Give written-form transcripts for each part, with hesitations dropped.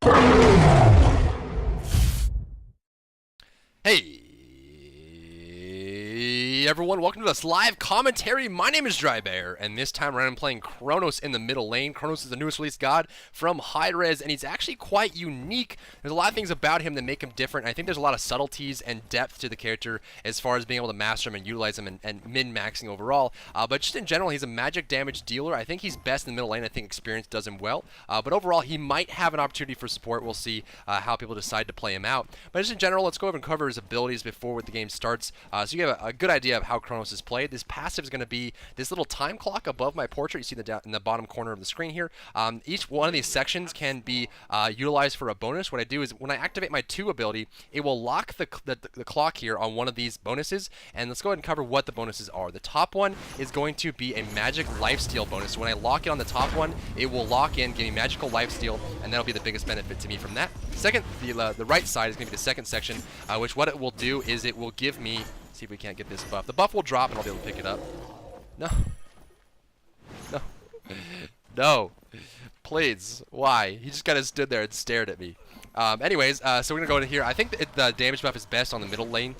Hey everyone, welcome to this live commentary. My name is Drybear, and this time around I'm playing Chronos in the middle lane. Chronos is the newest released god from Hi-Rez, and he's actually quite unique. There's a lot of things about him that make him different. I think there's a lot of subtleties and depth to the character as far as being able to master him and utilize him and min-maxing overall. But just in general, he's a magic damage dealer. I think he's best in the middle lane. I think experience does him well. But overall, he might have an opportunity for support. We'll see how people decide to play him out. But just in general, let's go over and cover his abilities before the game starts, so you have a good idea of how Chronos is played. This passive is going to be this little time clock above my portrait. You see in the bottom corner of the screen here. Each one of these sections can be utilized for a bonus. What I do is when I activate my 2 ability, it will lock the clock here on one of these bonuses. And let's go ahead and cover what the bonuses are. The top one is going to be a magic lifesteal bonus. So when I lock it on the top one, it will lock in, give me magical lifesteal, and that'll be the biggest benefit to me from that. Second, the right side is going to be the second section, which what it will do is it will give me, see if we can't get this buff. The buff will drop and I'll be able to pick it up. No. No. No. Please. Why? He just kind of stood there and stared at me. Anyways, so we're going to go in here. I think the damage buff is best on the middle lane.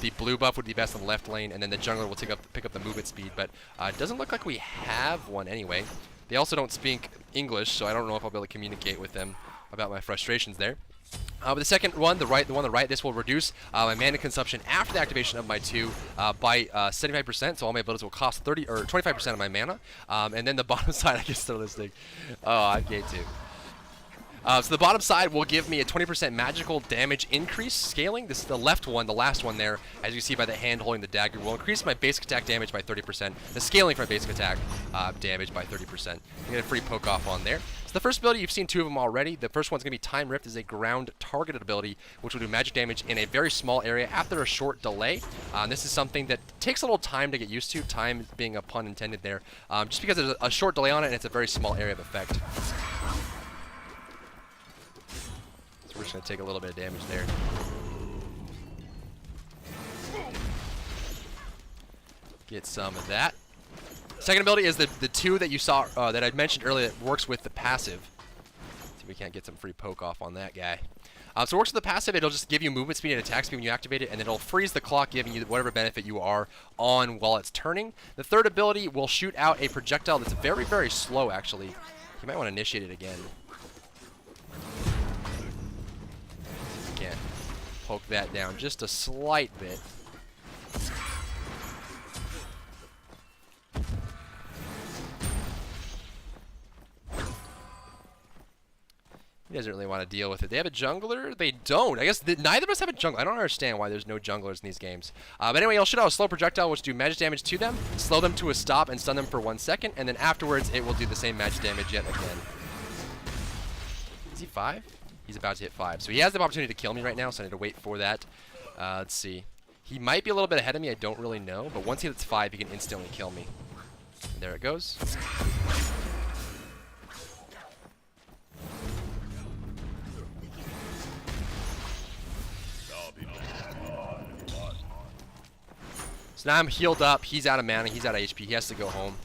The blue buff would be best on the left lane, and then the jungler will pick up the movement speed. But it doesn't look like we have one anyway. They also don't speak English, so I don't know if I'll be able to communicate with them about my frustrations there. But the second one, the one on the right, this will reduce my mana consumption after the activation of my 2 by 75%. So all my abilities will cost 30 or 25% of my mana. And then the bottom side, I guess they're listening. Oh, I'm gay too. So the bottom side will give me a 20% magical damage increase scaling. This is the left one, the last one there, as you see by the hand holding the dagger, will increase my basic attack damage by 30%. The scaling for my basic attack damage by 30%. You get a free poke off on there. So the first ability, you've seen 2 of them already. The first one's going to be Time Rift, is a ground targeted ability, which will do magic damage in a very small area after a short delay. This is something that takes a little time to get used to, time being a pun intended there, just because there's a short delay on it and it's a very small area of effect. So we're just going to take a little bit of damage there. Get some of that. Second ability is the 2 that you saw that I mentioned earlier that works with the passive. See if we can't get some free poke off on that guy. So it works with the passive. It'll just give you movement speed and attack speed when you activate it, and it'll freeze the clock, giving you whatever benefit you are on while it's turning. The third ability will shoot out a projectile that's very, very slow, actually. You might want to initiate it again. See if we can't poke that down just a slight bit. He doesn't really want to deal with it. They have a jungler? They don't. I guess neither of us have a jungler. I don't understand why there's no junglers in these games. But anyway, you'll shoot out a slow projectile, which do magic damage to them, slow them to a stop, and stun them for 1 second. And then afterwards, it will do the same magic damage yet again. Is he 5? He's about to hit 5. So he has the opportunity to kill me right now, so I need to wait for that. Let's see. He might be a little bit ahead of me. I don't really know. But once he hits 5, he can instantly kill me. And there it goes. So now I'm healed up, he's out of mana, he's out of HP, he has to go home.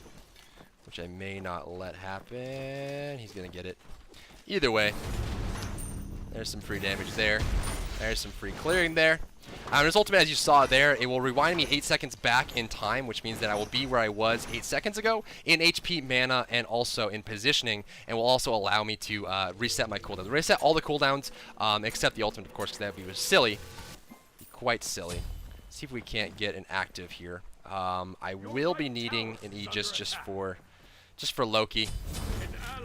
Which I may not let happen. He's gonna get it. Either way. There's some free damage there. There's some free clearing there. His ultimate, as you saw there, it will rewind me 8 seconds back in time, which means that I will be where I was 8 seconds ago in HP, mana, and also in positioning, and will also allow me to reset my cooldowns. Reset all the cooldowns, except the ultimate, of course, because that would be silly. Be quite silly. See if we can't get an active here. I will be needing an Aegis just for Loki.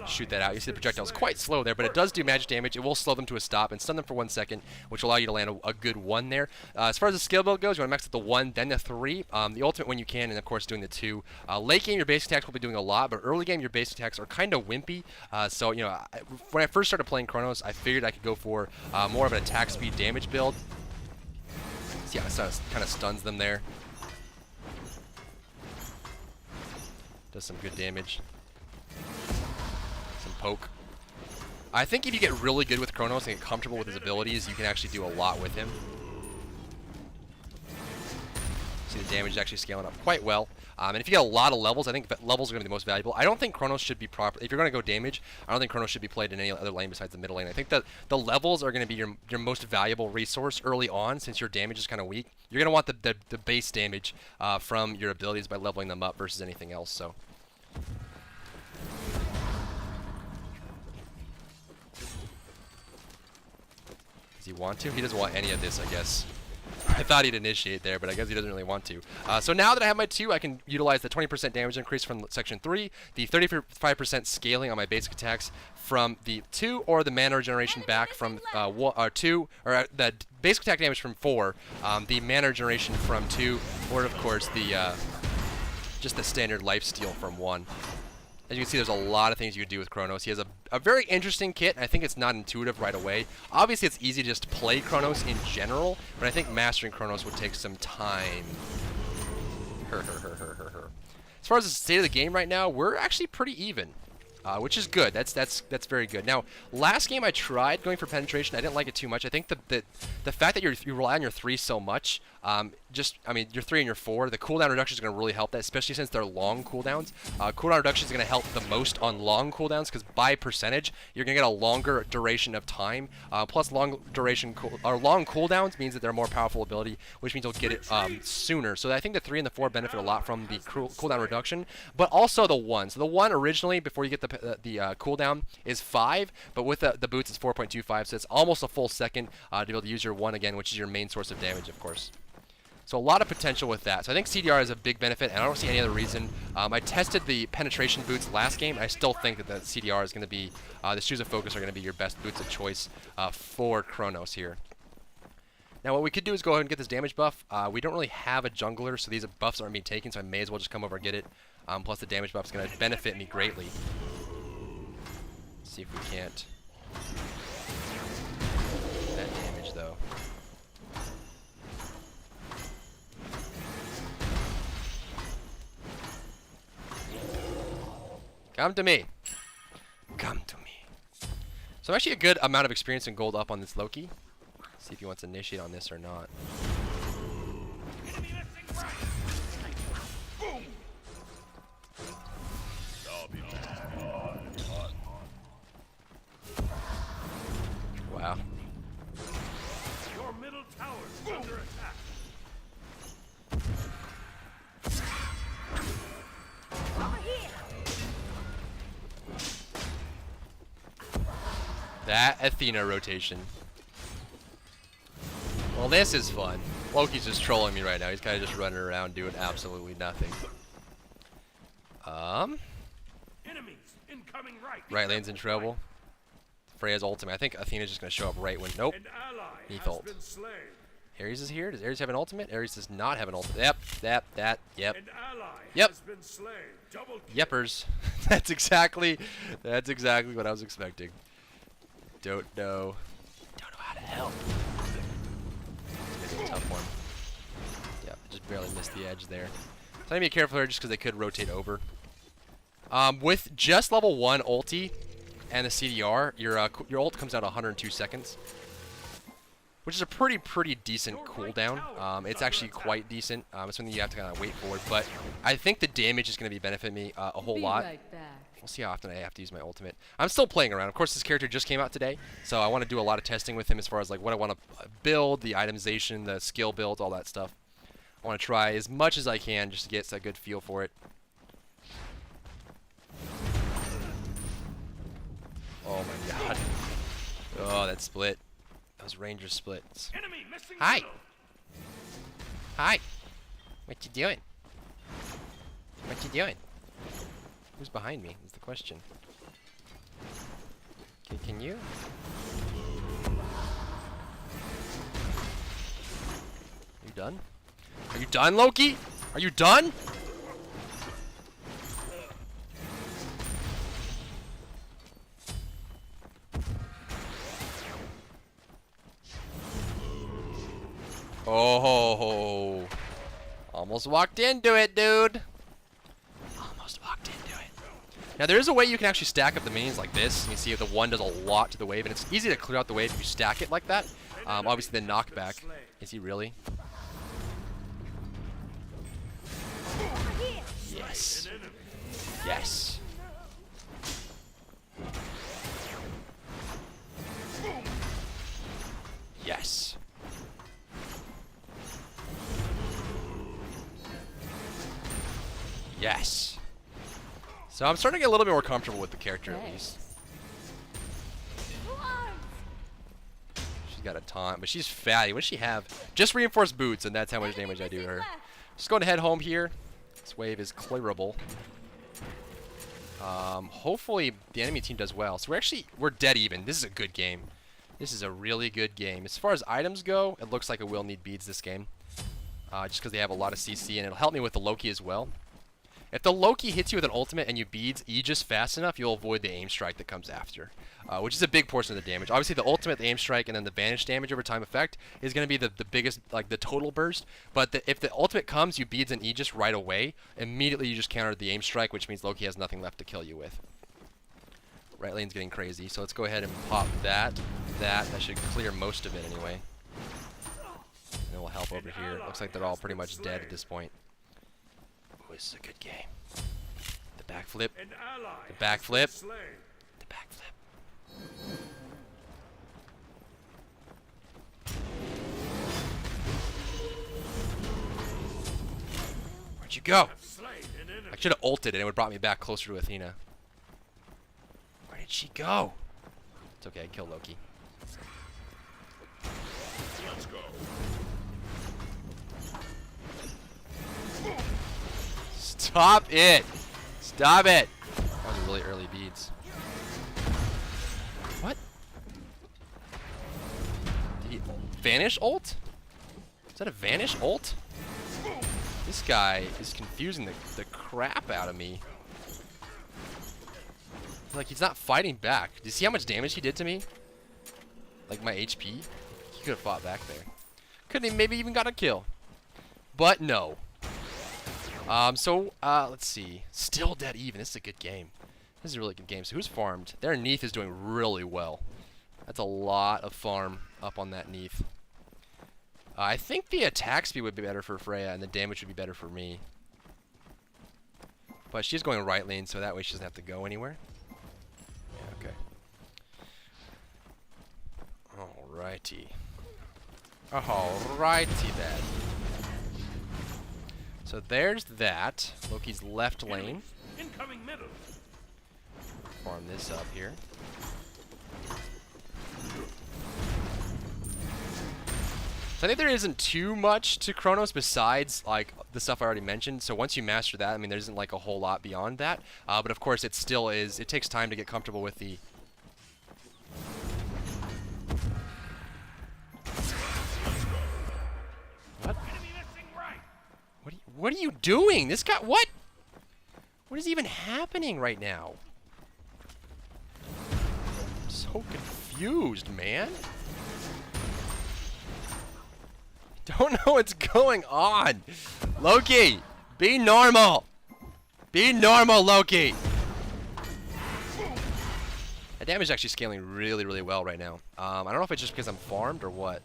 Shoot that out. You see the projectile is quite slow there, but it does do magic damage. It will slow them to a stop and stun them for 1 second, which will allow you to land a good 1 there. As far as the skill build goes, you want to max out the 1, then the 3. The ultimate when you can, and of course doing the 2. Late game, your basic attacks will be doing a lot, but early game, your basic attacks are kind of wimpy. So, you know, when I first started playing Chronos, I figured I could go for more of an attack speed damage build. See how it kind of stuns them there. Does some good damage. Some poke. I think if you get really good with Chronos and get comfortable with his abilities, you can actually do a lot with him. See see the damage is actually scaling up quite well. And if you get a lot of levels, I think levels are going to be the most valuable. I don't think Chronos should be proper. If you're going to go damage, I don't think Chronos should be played in any other lane besides the middle lane. I think that the levels are going to be your most valuable resource early on, since your damage is kind of weak. You're going to want the base damage from your abilities by leveling them up versus anything else. So. Does he want to? He doesn't want any of this, I guess. I thought he'd initiate there, but I guess he doesn't really want to. So now that I have my 2, I can utilize the 20% damage increase from section 3, the 35% scaling on my basic attacks from the 2, or the mana regeneration back from 2, or the basic attack damage from 4, the mana regeneration from 2, or of course the just the standard lifesteal from 1. As you can see, there's a lot of things you can do with Chronos. He has a very interesting kit, and I think it's not intuitive right away. Obviously, it's easy to just play Chronos in general, but I think mastering Chronos would take some time. As far as the state of the game right now, we're actually pretty even, which is good. That's very good. Now, last game I tried going for penetration. I didn't like it too much. I think the fact that you rely on your 3 so much, I mean, your 3 and your 4, the cooldown reduction is going to really help that, especially since they're long cooldowns. Cooldown reduction is going to help the most on long cooldowns, because by percentage, you're going to get a longer duration of time. Plus, long cooldowns means that they're a more powerful ability, which means you'll get it sooner. So I think the 3 and the 4 benefit a lot from the cooldown reduction, but also the 1. So the 1 originally, before you get the cooldown, is 5, but with the boots, it's 4.25, so it's almost a full second to be able to use your 1 again, which is your main source of damage, of course. So a lot of potential with that. So I think CDR is a big benefit, and I don't see any other reason. I tested the penetration boots last game, and I still think that the CDR is going to be, the Shoes of Focus are going to be your best boots of choice for Chronos here. Now what we could do is go ahead and get this damage buff. We don't really have a jungler, so these buffs aren't being taken, so I may as well just come over and get it. Plus the damage buff is going to benefit me greatly. Let's see if we can't. That damage though. Come to me. Come to me. So actually a good amount of experience in gold up on this Loki. See if he wants to initiate on this or not. Wow. Your middle tower is under attack. That Athena rotation. Well, this is fun. Loki's just trolling me right now. He's kind of just running around doing absolutely nothing. Enemies incoming right. Right lane's in trouble. Freya's ultimate. I think Athena's just going to show up right when... Nope. Neath ult. Ares is here. Does Ares have an ultimate? Ares does not have an ultimate. Yep. Yep. Yep. Yeppers. That's exactly what I was expecting. Don't know how to help. It's gonna be a tough one. Yeah, just barely missed the edge there. So I need to be careful here just because they could rotate over. With just level 1 ulti and the CDR, your ult comes out 102 seconds, which is a pretty decent cooldown. It's actually quite decent. It's something you have to kind of wait for, but I think the damage is going to be benefit me a whole lot. We'll see how often I have to use my ultimate. I'm still playing around. Of course, this character just came out today, so I want to do a lot of testing with him as far as like what I want to build, the itemization, the skill builds, all that stuff. I want to try as much as I can just to get a good feel for it. Oh my god. Oh, that split. Those ranger splits. Hi. Hi. What you doing? What you doing? Who's behind me is the question. Can you? Are you done? Are you done, Loki? Are you done? Oh, almost walked into it, dude. Almost walked into it. Now, there is a way you can actually stack up the minions like this. You can see the 1 does a lot to the wave, and it's easy to clear out the wave if you stack it like that. Obviously, the knockback. Is he really? Yes. Yes. Yes. Yes. So I'm starting to get a little bit more comfortable with the character at least. She's got a taunt, but she's fatty. What does she have? Just reinforced boots, and that's how much damage I do to her. Just going to head home here. This wave is clearable. Hopefully the enemy team does well. So we're dead even. This is a good game. This is a really good game. As far as items go, it looks like I will need beads this game. Just because they have a lot of CC, and it'll help me with the Loki as well. If the Loki hits you with an ultimate and you beads Aegis fast enough, you'll avoid the aim strike that comes after, which is a big portion of the damage. Obviously, the ultimate, the aim strike, and then the vanish damage over time effect is going to be the biggest, like the total burst. But if the ultimate comes, you beads an Aegis right away. Immediately, you just counter the aim strike, which means Loki has nothing left to kill you with. Right lane's getting crazy, so let's go ahead and pop that. That should clear most of it anyway. And it will help over here. It looks like they're all pretty much dead at this point. Oh, this is a good game. The backflip. The backflip. The backflip. Where'd you go? I should have ulted and it would have brought me back closer to Athena. Where did she go? It's okay, I killed Loki. Let's go. Stop it! Stop it! That was a really early beads. What? Did he vanish ult? Is that a vanish ult? This guy is confusing the crap out of me. Like, he's not fighting back. Do you see how much damage he did to me? Like, my HP? He could have fought back there. Couldn't he maybe even got a kill. But no. Let's see. Still dead even. This is a good game. This is a really good game. So who's farmed? Their Neath is doing really well. That's a lot of farm up on that Neath. I think the attack speed would be better for Freya, and the damage would be better for me. But she's going right lane, so that way she doesn't have to go anywhere. Yeah, okay. Alrighty. Alrighty then. So there's that. Loki's left lane. Incoming middle. Farm this up here. So I think there isn't too much to Chronos besides like the stuff I already mentioned. So once you master that, I mean, there isn't like a whole lot beyond that. But of course, it still is. It takes time to get comfortable with the. What? What are you doing? This guy. What? What is even happening right now? I'm so confused, man. Don't know what's going on. Loki, be normal. Be normal, Loki. That damage is actually scaling really, really well right now. I don't know if it's just because I'm farmed or what.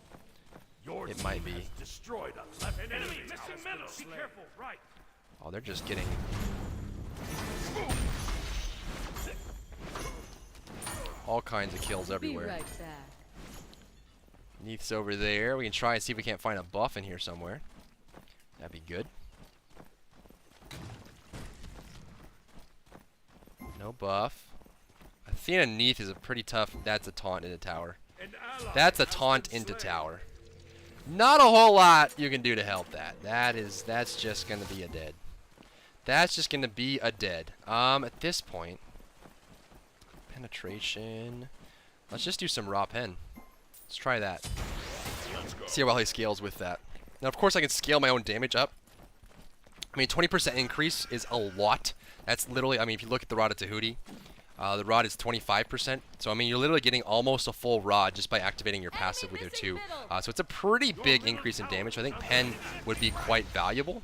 It might be. Destroyed a left enemy. Missing middle. Be careful. Right. Oh, they're just getting. All kinds of kills everywhere. Be right back. Neath's over there. We can try and see if we can't find a buff in here somewhere. That'd be good. No buff. Athena Neath is a pretty tough. That's a taunt into tower. That's a taunt into tower. Not a whole lot you can do to help that. That's just gonna be a dead. That's just gonna be a dead. At this point, penetration. Let's just do some raw pen. Let's try that. See how well he scales with that. Now, of course, I can scale my own damage up. I mean, 20% increase is a lot. That's literally, I mean, if you look at the rod at Tahuti, the rod is 25%. So, I mean, you're literally getting almost a full rod just by activating your passive with your 2. So, it's a pretty big increase in damage. So I think pen would be quite valuable.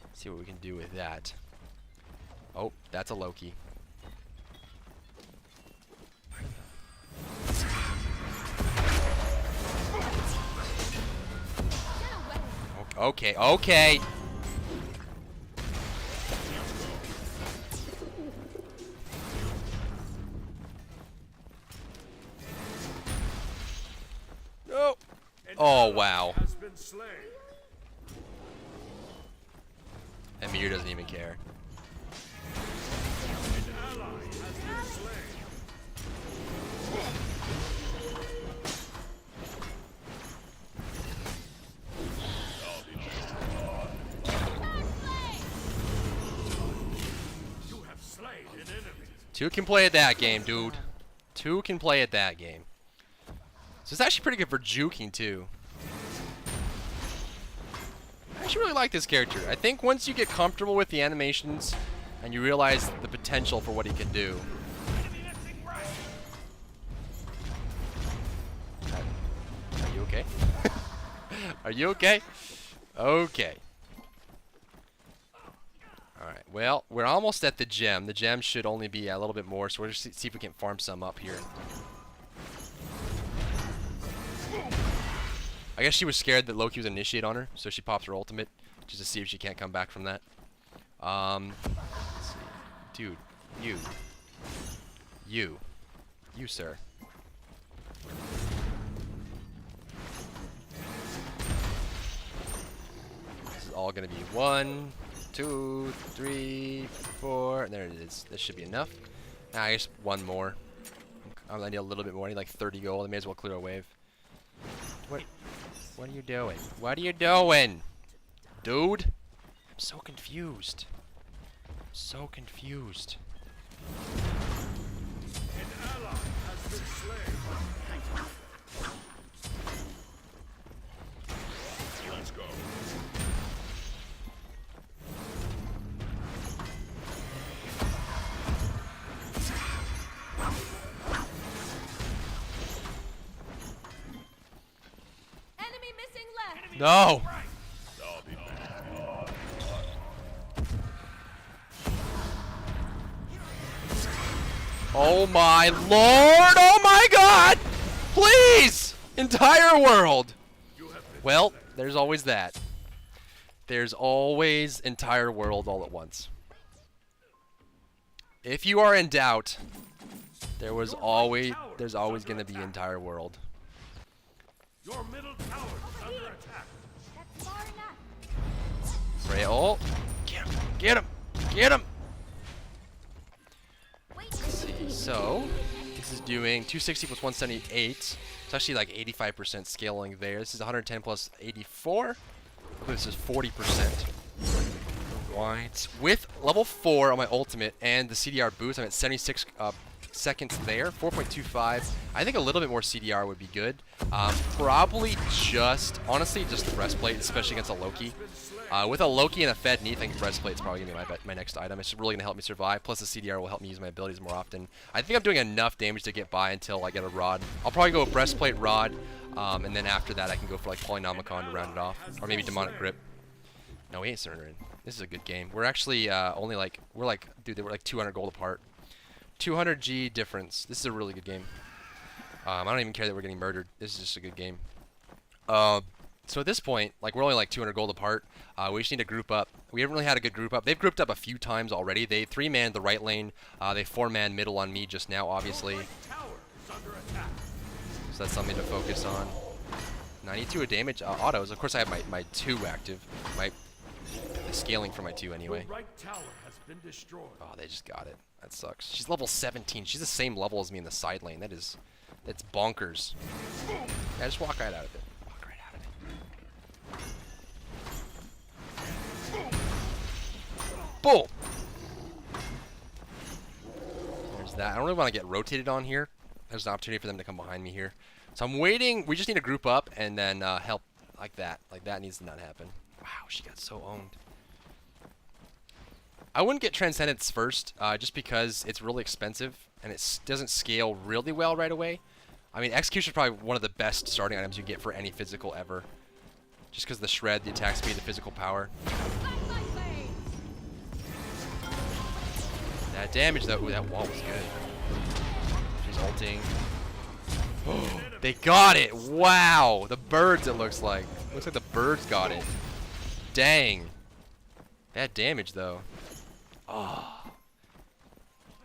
Let's see what we can do with that. Oh, that's a Loki. Okay, okay. Oh, wow. Has been slain. And Mir doesn't even care. An ally has been slain. You have slain an enemy. Two can play at that game, dude. Two can play at that game. So it's actually pretty good for juking, too. I actually really like this character. I think once you get comfortable with the animations and you realize the potential for what he can do. Are you okay? Are you okay? Okay. Alright, well, we're almost at the gem. The gem should only be a little bit more, so we'll just see if we can farm some up here. I guess she was scared that Loki was initiate on her, so she pops her ultimate just to see if she can't come back from that. Let's see. Dude, you, sir. This is all gonna be 1, 2, 3, 4, and there it is. This should be enough. I guess one more. I need a little bit more. I need like 30 gold. I may as well clear a wave. What are you doing? What are you doing? Dude? I'm so confused. So confused. An ally has been slain. Let's go. Enemy missing left. No! Oh my lord! Oh my god! Please! Entire world! Well, there's always that. There's always entire world all at once. If you are in doubt, there's always going to be entire world. Your middle tower is under attack. That's far enough. Ray, oh! Get him! Get him! Get him! Let's see. So, this is doing 260 plus 178. It's actually like 85% scaling there. This is 110 plus 84. I believe this is 40%. Right. With level 4 on my ultimate and the CDR boost, I'm at 76 seconds there. 4.25. I think a little bit more CDR would be good. Probably just, honestly, just the breastplate, especially against a Loki. With a Loki and a Fed Neath, I think breastplate is probably going to be my next item. It's really going to help me survive. Plus the CDR will help me use my abilities more often. I think I'm doing enough damage to get by until I get a rod. I'll probably go with breastplate, rod, and then after that I can go for like Polynomicon to round it off. Or maybe Demonic Grip. No, we ain't surrendering. This is a good game. We're actually only like, dude, they were like 200 gold apart. 200 G difference. This is a really good game. I don't even care that we're getting murdered. This is just a good game. So at this point, like we're only like 200 gold apart. We just need to group up. We haven't really had a good group up. They've grouped up a few times already. They 3-manned the right lane. They 4-manned middle on me just now, obviously. So that's something to focus on. 92 of damage. Autos. Of course, I have my 2 active. My scaling for my 2 anyway. Right tower has been destroyed. Oh, they just got it. That sucks. She's level 17. She's the same level as me in the side lane. That's bonkers. Yeah, just walk right out of it. Walk right out of it. Boom! There's that. I don't really want to get rotated on here. There's an opportunity for them to come behind me here. So I'm waiting. We just need to group up and then help like that. Like that needs to not happen. Wow, she got so owned. I wouldn't get Transcendence first, just because it's really expensive and it doesn't scale really well right away. I mean, Execution is probably one of the best starting items you get for any physical ever. Just because the shred, the attack speed, the physical power. That damage though, ooh, that wall was good. She's ulting. Oh, they got it! Wow! The birds, it looks like. Looks like the birds got it. Dang. Bad damage though. Oh.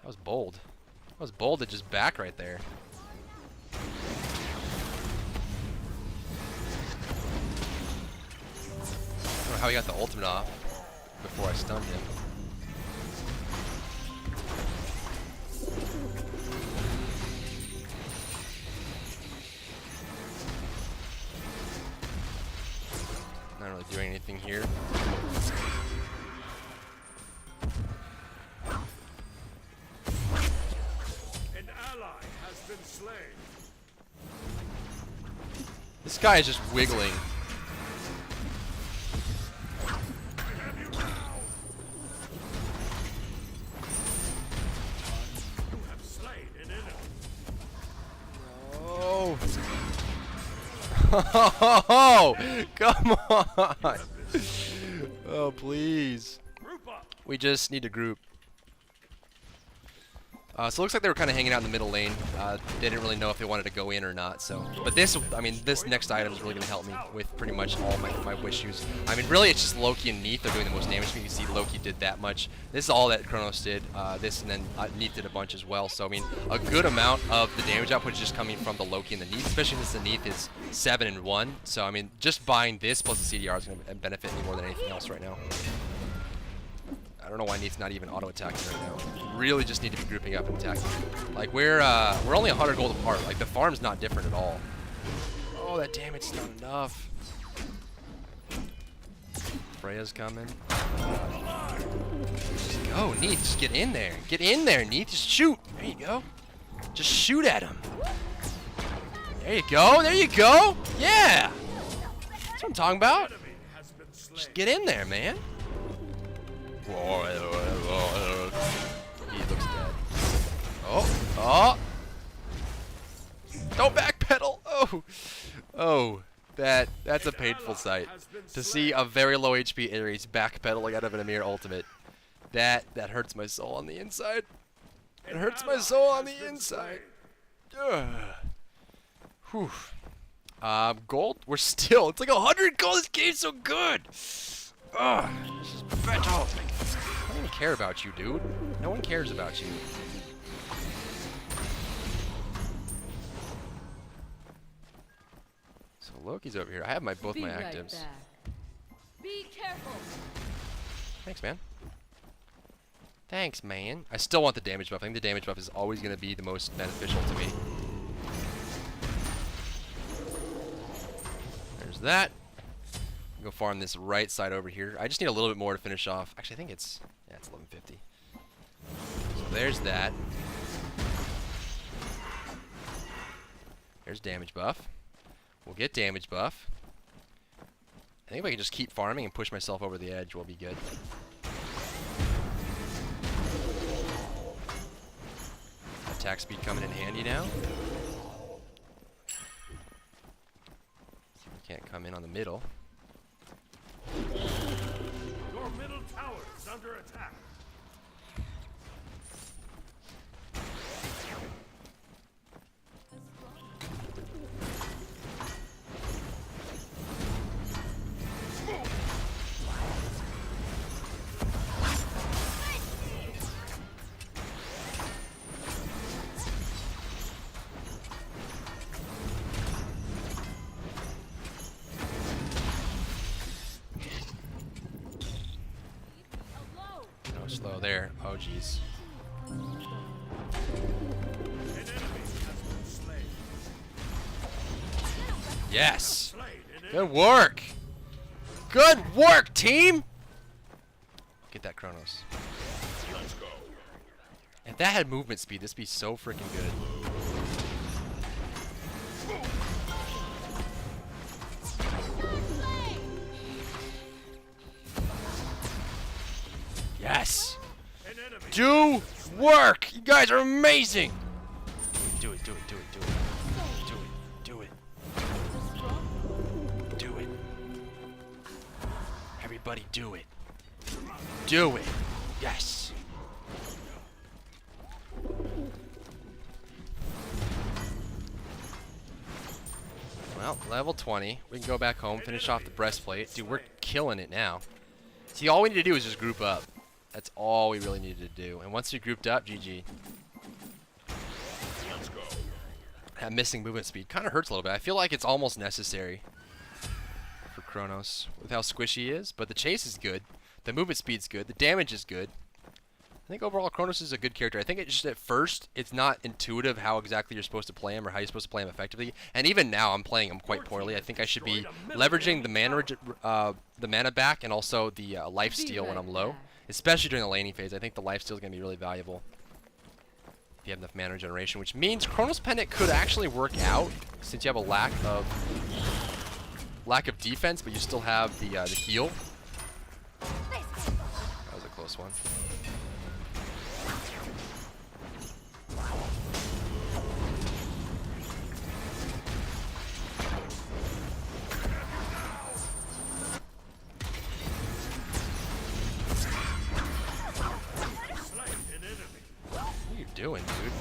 That was bold. That was bold to just back right there. how he got the ultimate off before I stunned him. Not really doing anything here. An ally has been slain. This guy is just wiggling. I have you now. You have slain an enemy. Oh. Oh, come on. Oh, please. Group up. We just need to group. So it looks like they were kind of hanging out in the middle lane. They didn't really know if they wanted to go in or not. So, but this, I mean, this next item is really going to help me with pretty much all my wishes. I mean, really, it's just Loki and Neith that are doing the most damage. You can see Loki did that much. This is all that Chronos did. This and then Neith did a bunch as well. So, I mean, a good amount of the damage output is just coming from the Loki and the Neith, especially since the Neith is 7 and 1. So, I mean, just buying this plus the CDR is going to benefit me more than anything else right now. I don't know why Neith's not even auto attacking right now. Really just need to be grouping up and attacking. Like we're only 100 gold apart. Like the farm's not different at all. Oh, that damage's not enough. Freya's coming. Just go, Neith. Just get in there. Get in there, Neith. Just shoot. There you go. Just shoot at him. There you go. There you go. Yeah. That's what I'm talking about. Enemy has been slain. Just get in there, man. He looks dead. Oh, oh! Don't backpedal! Oh, oh, that's a painful sight to see a very low HP Ares backpedaling out of an Amir ultimate. That hurts my soul on the inside. It hurts my soul on the inside. Ugh. Whew. Gold. We're still. It's like 100 gold. This game's so good. Ugh. This is better. I don't even care about you, dude. No one cares about you. So Loki's over here. I have both my actives. Be careful. Thanks, man. Thanks, man. I still want the damage buff. I think the damage buff is always going to be the most beneficial to me. There's that. Go farm this right side over here. I just need a little bit more to finish off. Actually, I think it's 1150. So there's that. There's damage buff. We'll get damage buff. I think if I can just keep farming and push myself over the edge, we'll be good. Attack speed coming in handy now. Can't come in on the middle. Your middle tower is under attack. No slow there. Oh jeez. An enemy has been slain. Yes. Slain an enemy. Good work. Good work, team. Get that Chronos. Let's go. If that had movement speed, this would be so freaking good. Yes. An enemy. Do work. You guys are amazing. Do it. Do it. Do it. Do it. Do it. Do it. Do it. Everybody do it. Do it. Yes. Well, level 20. We can go back home, finish off the breastplate. Dude, we're killing it now. See, all we need to do is just group up. That's all we really needed to do. And once we grouped up, GG. Let's go. That missing movement speed kind of hurts a little bit. I feel like it's almost necessary for Chronos with how squishy he is, but the chase is good. The movement speed's good. The damage is good. I think overall Chronos is a good character. I think it's just at first it's not intuitive how exactly you're supposed to play him or how you're supposed to play him effectively. And even now I'm playing him quite poorly. I think I should be leveraging the mana back and also the life steal when I'm low, especially during the laning phase. I think the life steal is going to be really valuable if you have enough mana regeneration, which means Chronos Pendant could actually work out since you have a lack of defense, but you still have the heal. That was a close one. What are you doing, dude?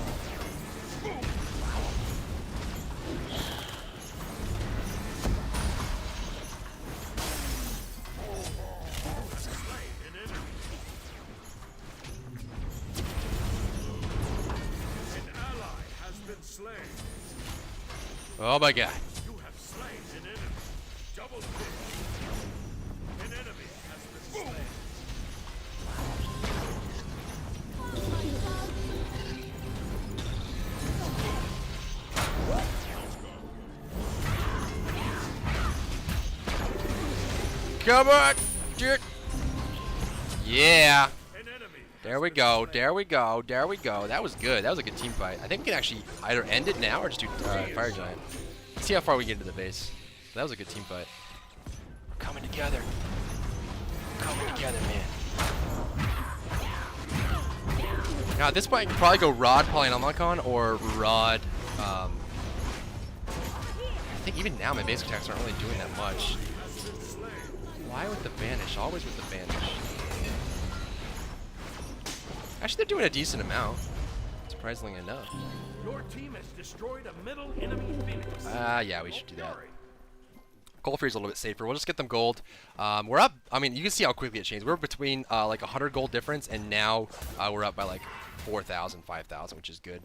Oh my god. You have slain an enemy. Double kill. An enemy has been slain. Come on, dude. Yeah. An enemy. There we go. There we go. There we go. That was good. That was a good team fight. I think we can actually either end it now or just do Fire Giant. Let's see how far we get into the base. That was a good team fight. We're coming together. We're coming together, man. Now at this point, I can probably go Rod Polynomicon or Rod. I think even now my basic attacks aren't really doing that much. Why with the Banish? Always with the Banish. Actually, they're doing a decent amount, surprisingly enough. Your team has destroyed a middle enemy Phoenix. Yeah, we should do that. Gold Fury's a little bit safer. We'll just get them gold. We're up. I mean, you can see how quickly it changed. We're between like 100 gold difference, and now we're up by like 4,000, 5,000, which is good.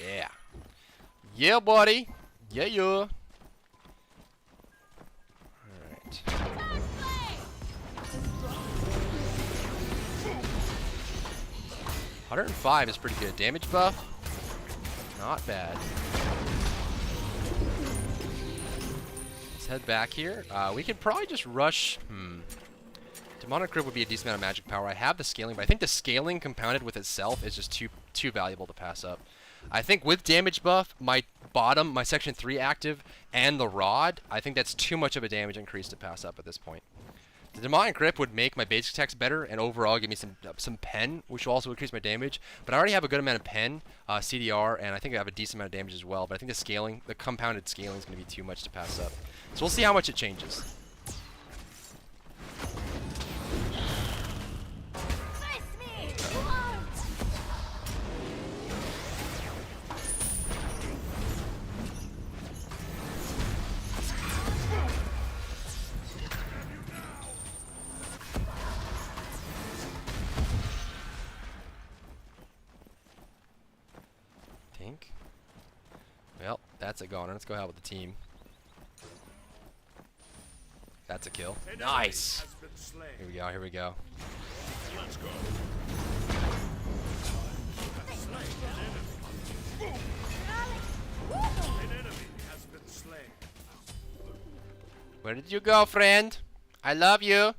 Yeah. Yeah, buddy. Yeah, yeah. Alright. 105 is pretty good. Damage buff, not bad. Let's head back here. We could probably just rush. Demonic Grip would be a decent amount of magic power. I have the scaling, but I think the scaling compounded with itself is just too valuable to pass up. I think with damage buff, my section 3 active, and the rod, I think that's too much of a damage increase to pass up at this point. The Demonic Grip would make my basic attacks better and overall give me some pen, which will also increase my damage. But I already have a good amount of pen, CDR, and I think I have a decent amount of damage as well. But I think the scaling, the compounded scaling is going to be too much to pass up. So we'll see how much it changes. Well, that's a goner. Let's go out with the team. That's a kill. Nice. Here we go. Here we go. Let's go. An enemy has been slain. Where did you go, friend? I love you.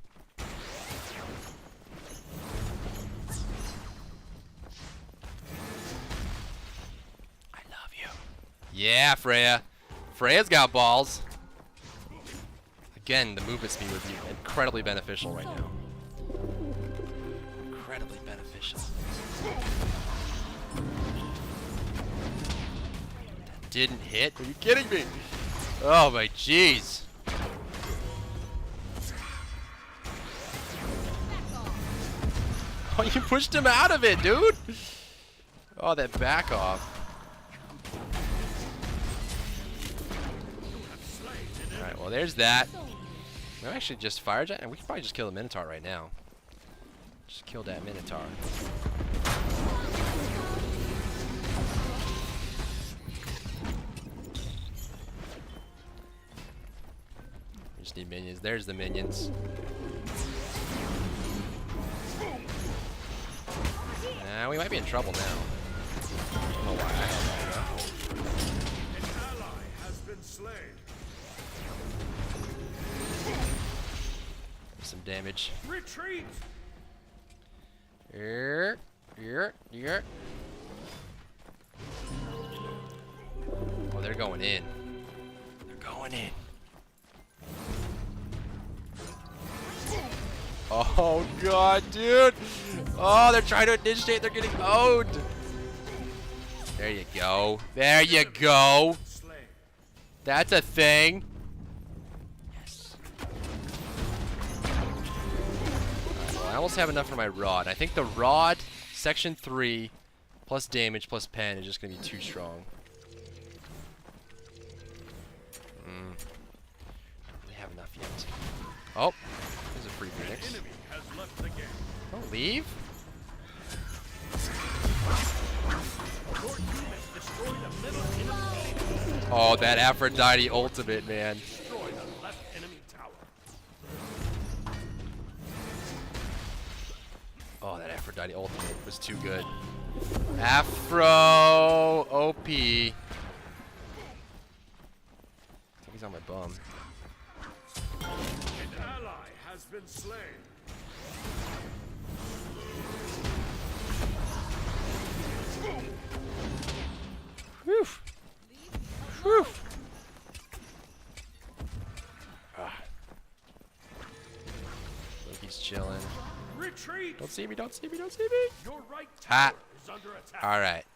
Yeah, Freya. Freya's got balls. Again, the movement speed would be incredibly beneficial right now. Incredibly beneficial. That didn't hit? Are you kidding me? Oh my jeez. Oh, you pushed him out of it, dude. Oh, that back off. Alright, well there's that. We actually just Fire Giant, and we could probably just kill the Minotaur right now. Just kill that Minotaur. need minions. There's the minions. We might be in trouble now. I don't know why I held that. An ally has been slain. Some damage. Retreat. Here. Oh, they're going in. They're going in. Oh god, dude! Oh, they're trying to initiate. They're getting owned. There you go. There you go. Slain. That's a thing. Yes. Alright, well, I almost have enough for my rod. I think the rod, section 3, plus damage plus pen is just gonna be too strong. Don't really have enough yet. Oh, there's a free Phoenix. Enemy has left the game. Don't leave. Your team has destroyed a middle enemy. Oh, that Aphrodite ultimate, man. Destroyed a left enemy tower. Oh, that Aphrodite ultimate was too good. Afro OP. I think he's on my bum. An ally has been slain. Whew. Whew. Loki's chilling. Retreat. Don't see me, don't see me, don't see me. Your right Ha. tower is under attack. Alright.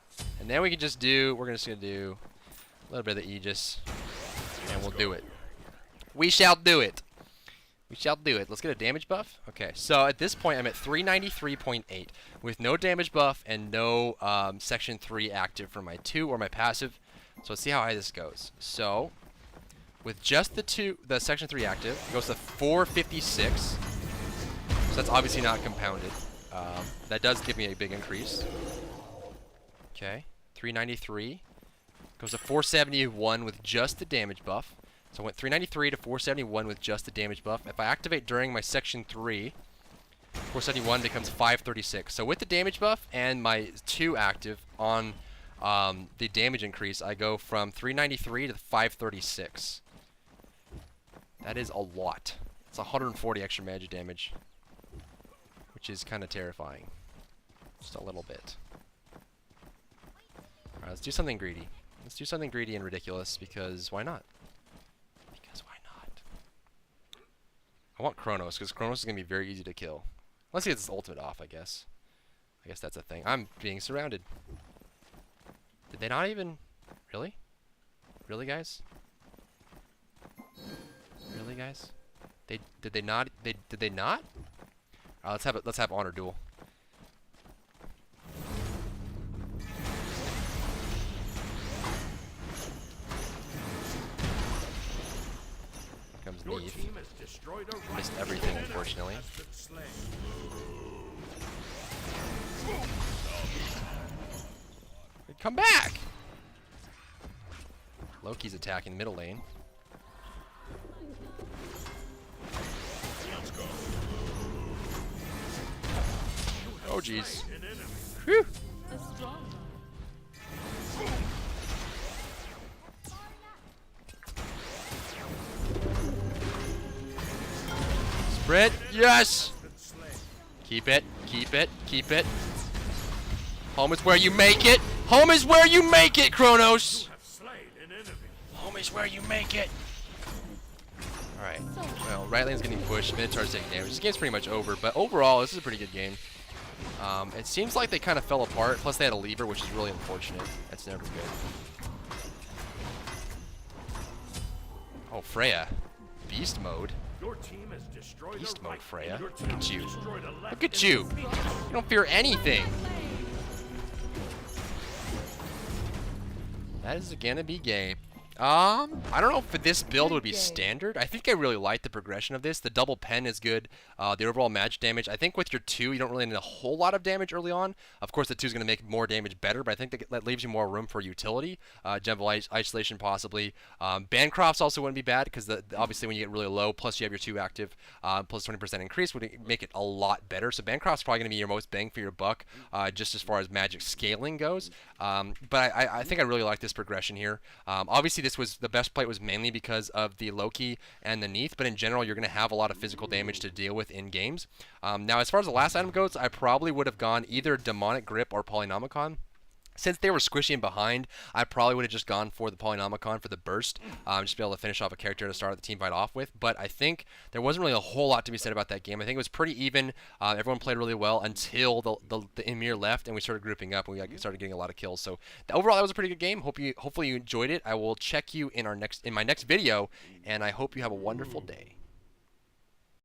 And then we can just do, we're just going to do a little bit of the Aegis. And we'll do it. We shall do it. We shall do it. Let's get a damage buff. Okay, so at this point I'm at 393.8 with no damage buff and no section 3 active for my 2 or my passive. So let's see how high this goes. So with just the section 3 active, it goes to 456. So that's obviously not compounded. That does give me a big increase. Okay, 393 goes to 471 with just the damage buff. So I went 393 to 471 with just the damage buff. If I activate during my section 3, 471 becomes 536. So with the damage buff and my 2 active on the damage increase, I go from 393 to 536. That is a lot. It's 140 extra magic damage, which is kind of terrifying. Just a little bit. Alright, let's do something greedy. Let's do something greedy and ridiculous, because why not? Why not? I want Chronos, because Chronos is going to be very easy to kill. Unless he gets his ultimate off, I guess. I guess that's a thing. I'm being surrounded. Did they not even... Really? Really, guys? Really, guys? Did they not? Did they not? Let's have honor duel. Comes Your Neve. team has destroyed a right Missed everything, enemy unfortunately. has been slain. Come back! Loki's attacking middle lane. Let's go. Oh jeez. An enemy. Whew. The strong Sprint, yes! Been slain. Keep it, keep it, keep it. Home is where you make it! Home is where you make it, Chronos! Have slain an enemy. Home is where you make it! Alright, well, right lane's getting pushed, Minotaur's taking damage. This game's pretty much over, but overall, this is a pretty good game. It seems like they kind of fell apart, plus they had a lever, which is really unfortunate. That's never good. Oh, Freya. Beast mode. Your team has destroyed Beast a mode, right. Freya. Your Look team at you. destroyed a left Look at you! enemy. You don't fear anything! That is gonna be gay. I don't know if for this build would be standard. I think I really like the progression of this. The double pen is good. The overall magic damage. I think with your 2, you don't really need a whole lot of damage early on. Of course, the 2 is going to make more damage better, but I think that leaves you more room for utility. General isolation possibly. Bancrofts also wouldn't be bad because obviously when you get really low, plus you have your 2 active, plus 20% increase would make it a lot better. So Bancroft's probably going to be your most bang for your buck, just as far as magic scaling goes. But I think I really like this progression here. Obviously, the best play was mainly because of the Loki and the Neath, but in general, you're going to have a lot of physical damage to deal with in games. Now, as far as the last item goes, I probably would have gone either Demonic Grip or Polynomicon. Since they were squishy and behind, I probably would have just gone for the Polynomicon for the burst, just to be able to finish off a character to start the team fight off with. But I think there wasn't really a whole lot to be said about that game. I think it was pretty even. Everyone played really well until the Emir left and we started grouping up and we started getting a lot of kills. So overall, that was a pretty good game. Hopefully you enjoyed it. I will check you in my next video, and I hope you have a wonderful day.